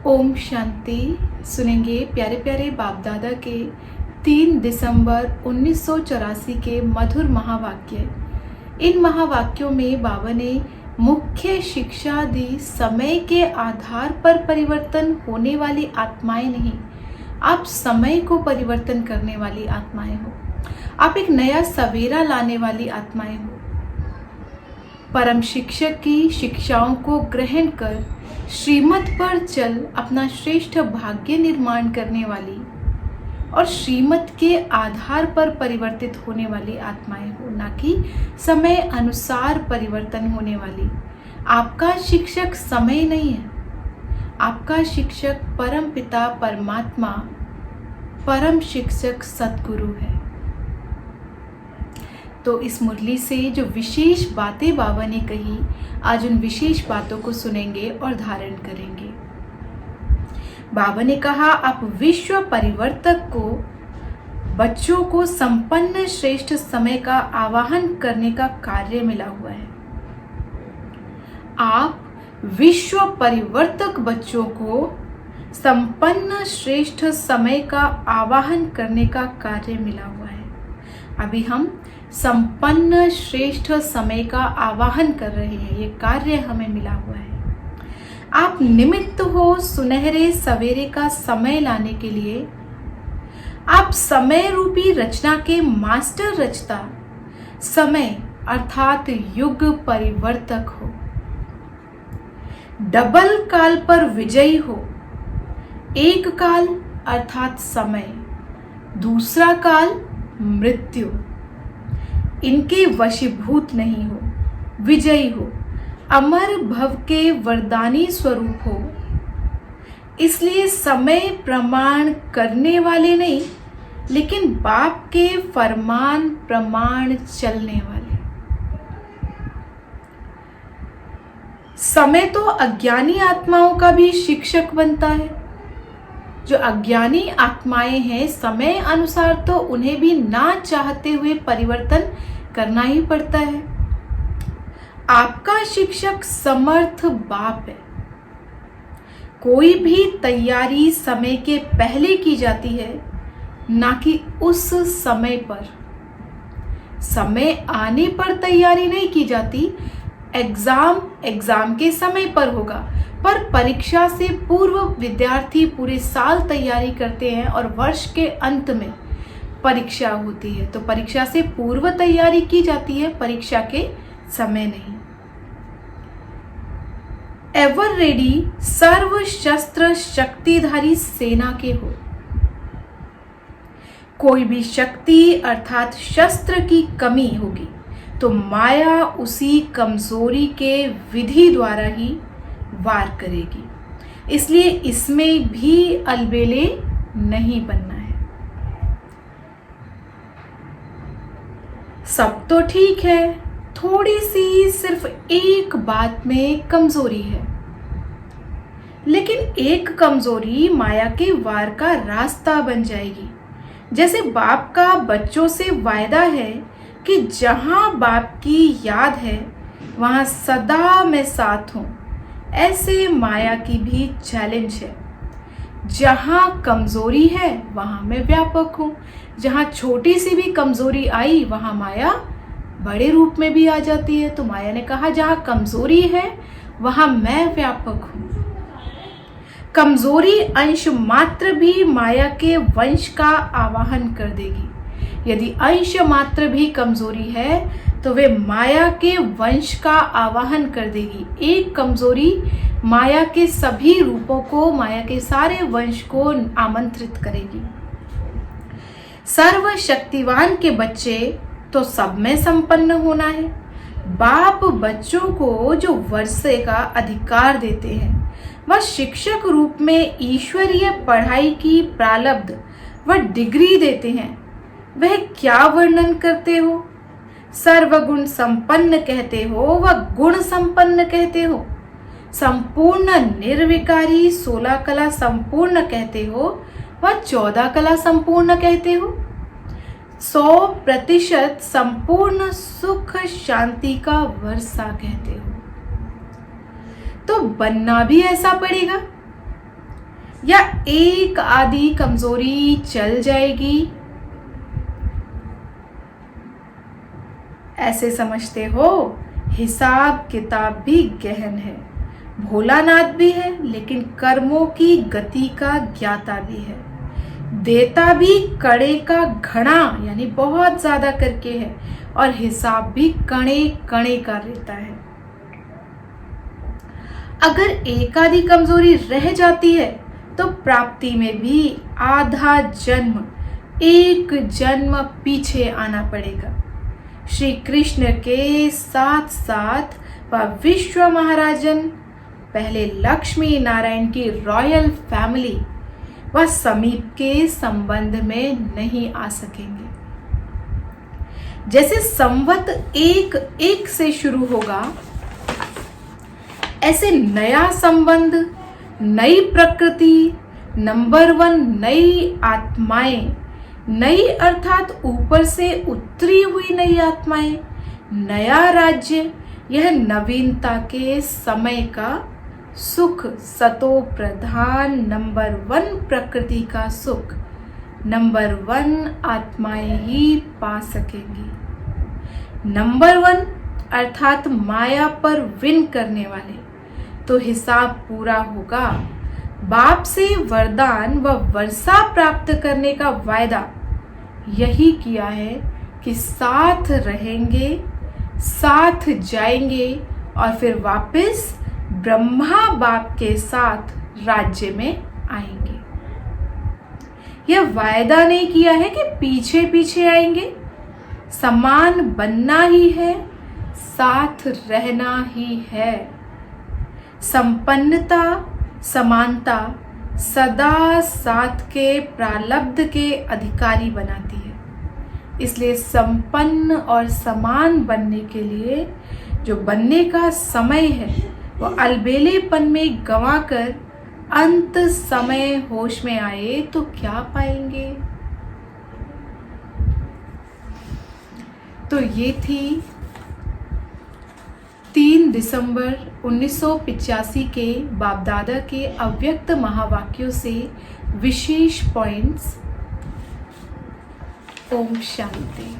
ओम शांति। सुनेंगे प्यारे प्यारे बाप दादा के 3 दिसंबर 1984 के मधुर महावाक्य। इन महावाक्यों में बाबा ने मुख्य शिक्षा दी, समय के आधार पर परिवर्तन होने वाली आत्माएं नहीं, आप समय को परिवर्तन करने वाली आत्माएं हो। आप एक नया सवेरा लाने वाली आत्माएं हो। परम शिक्षक की शिक्षाओं को ग्रहण कर श्रीमत पर चल अपना श्रेष्ठ भाग्य निर्माण करने वाली और श्रीमत के आधार पर परिवर्तित होने वाली आत्माएं हो, ना कि समय अनुसार परिवर्तन होने वाली। आपका शिक्षक समय नहीं है, आपका शिक्षक परम पिता परमात्मा, परम शिक्षक सतगुरु है। तो इस मुरली से जो विशेष बातें बाबा ने कही, आज उन विशेष बातों को सुनेंगे और धारण करेंगे। बाबा ने कहा, आप विश्व परिवर्तक को बच्चों को संपन्न श्रेष्ठ समय का आवाहन करने का कार्य मिला हुआ है। आप विश्व परिवर्तक बच्चों को संपन्न श्रेष्ठ समय का आवाहन करने का कार्य मिला हुआ है। अभी हम संपन्न श्रेष्ठ समय का आवाहन कर रहे हैं, ये कार्य हमें मिला हुआ है। आप निमित्त हो सुनहरे सवेरे का समय लाने के लिए। आप समय रूपी रचना के मास्टर रचता, समय अर्थात युग परिवर्तक हो। डबल काल पर विजयी हो। एक काल अर्थात समय, दूसरा काल मृत्यु, इनके वशीभूत नहीं हो, विजयी हो, अमर भव के वरदानी स्वरूप हो। इसलिए समय प्रमाण करने वाले नहीं, लेकिन बाप के फरमान प्रमाण चलने वाले। समय तो अज्ञानी आत्माओं का भी शिक्षक बनता है। जो अज्ञानी आत्माएं हैं, समय अनुसार तो उन्हें भी ना चाहते हुए परिवर्तन करना ही पड़ता है। आपका शिक्षक समर्थ बाप है। कोई भी तैयारी समय के पहले की जाती है, ना कि उस समय पर। समय आने पर तैयारी नहीं की जाती। एग्जाम के समय पर होगा, पर परीक्षा से पूर्व विद्यार्थी पूरे साल तैयारी करते हैं और वर्ष के अंत में परीक्षा होती है। तो परीक्षा से पूर्व तैयारी की जाती है, परीक्षा के समय नहीं। एवर रेडी सर्व शस्त्र शक्तिधारी सेना के हो। कोई भी शक्ति अर्थात शस्त्र की कमी होगी तो माया उसी कमजोरी के विधि द्वारा ही वार करेगी। इसलिए इसमें भी अलबेले नहीं बनना है। सब तो ठीक है, थोड़ी सी सिर्फ एक बात में कमजोरी है। लेकिन एक कमजोरी माया के वार का रास्ता बन जाएगी। जैसे बाप का बच्चों से वायदा है कि जहां बाप की याद है वहां सदा मैं साथ हूं, ऐसे माया की भी चैलेंज है। जहां कमजोरी है वहां मैं व्यापक हूं। जहां छोटी सी भी कमजोरी आई वहां माया बड़े रूप में भी आ जाती है। तो माया ने कहा, जहां कमजोरी है वहां मैं व्यापक हूं। कमजोरी अंश मात्र भी माया के वंश का आवाहन कर देगी। यदि अंश मात्र भी कमजोरी है तो वे माया के वंश का आवाहन कर देगी। एक कमजोरी माया के सभी रूपों को, माया के सारे वंश को आमंत्रित करेगी। सर्वशक्तिवान के बच्चे तो सब में संपन्न होना है। बाप बच्चों को जो वर्षे का अधिकार देते हैं, वह शिक्षक रूप में ईश्वरीय पढ़ाई की प्रारब्ध व डिग्री देते हैं। वह क्या वर्णन करते हो? सर्वगुण संपन्न कहते हो, वह गुण संपन्न कहते हो। संपूर्ण निर्विकारी 16 कला संपूर्ण कहते हो, वह 14 कला संपूर्ण कहते हो। 100% संपूर्ण सुख शांति का वर्षा कहते हो। तो बनना भी ऐसा पड़ेगा। या एक आधी कमजोरी चल जाएगी? ऐसे समझते हो? हिसाब किताब भी गहन है, भोलानाथ भी है, लेकिन कर्मों की गति का ज्ञाता भी है। देता भी कड़े का घड़ा यानी बहुत ज्यादा करके है, और हिसाब भी कणे कणे का रहता है। अगर एक आधी कमजोरी रह जाती है तो प्राप्ति में भी आधा जन्म, एक जन्म पीछे आना पड़ेगा। श्री कृष्ण के साथ साथ वह विश्व महाराजन, पहले लक्ष्मी नारायण की रॉयल फैमिली, वह समीप के संबंध में नहीं आ सकेंगे। जैसे संवत एक एक से शुरू होगा, ऐसे नया संबंध, नई प्रकृति, नंबर 1 नई आत्माएं, नई अर्थात ऊपर से उतरी हुई नई आत्माएं, नया राज्य, यह नवीनता के समय का सुख, सतो प्रधान नंबर 1 प्रकृति का सुख, नंबर 1 आत्माएं ही पा सकेंगी। नंबर 1 अर्थात माया पर विन करने वाले, तो हिसाब पूरा होगा। बाप से वरदान व वर्षा प्राप्त करने का वायदा यही किया है कि साथ रहेंगे, साथ जाएंगे और फिर वापस ब्रह्मा बाप के साथ राज्य में आएंगे। यह वायदा नहीं किया है कि पीछे पीछे आएंगे, समान बनना ही है, साथ रहना ही है। संपन्नता, समानता सदा साथ के प्रारब्ध के अधिकारी बनाती है। इसलिए संपन्न और समान बनने के लिए जो बनने का समय है वो अलबेलेपन में गंवाकर अंत समय होश में आए तो क्या पाएंगे? तो ये थी 3 दिसंबर 1985 के बाप दादा के अव्यक्त महावाक्यों से विशेष पॉइंट्स। ओम शांति।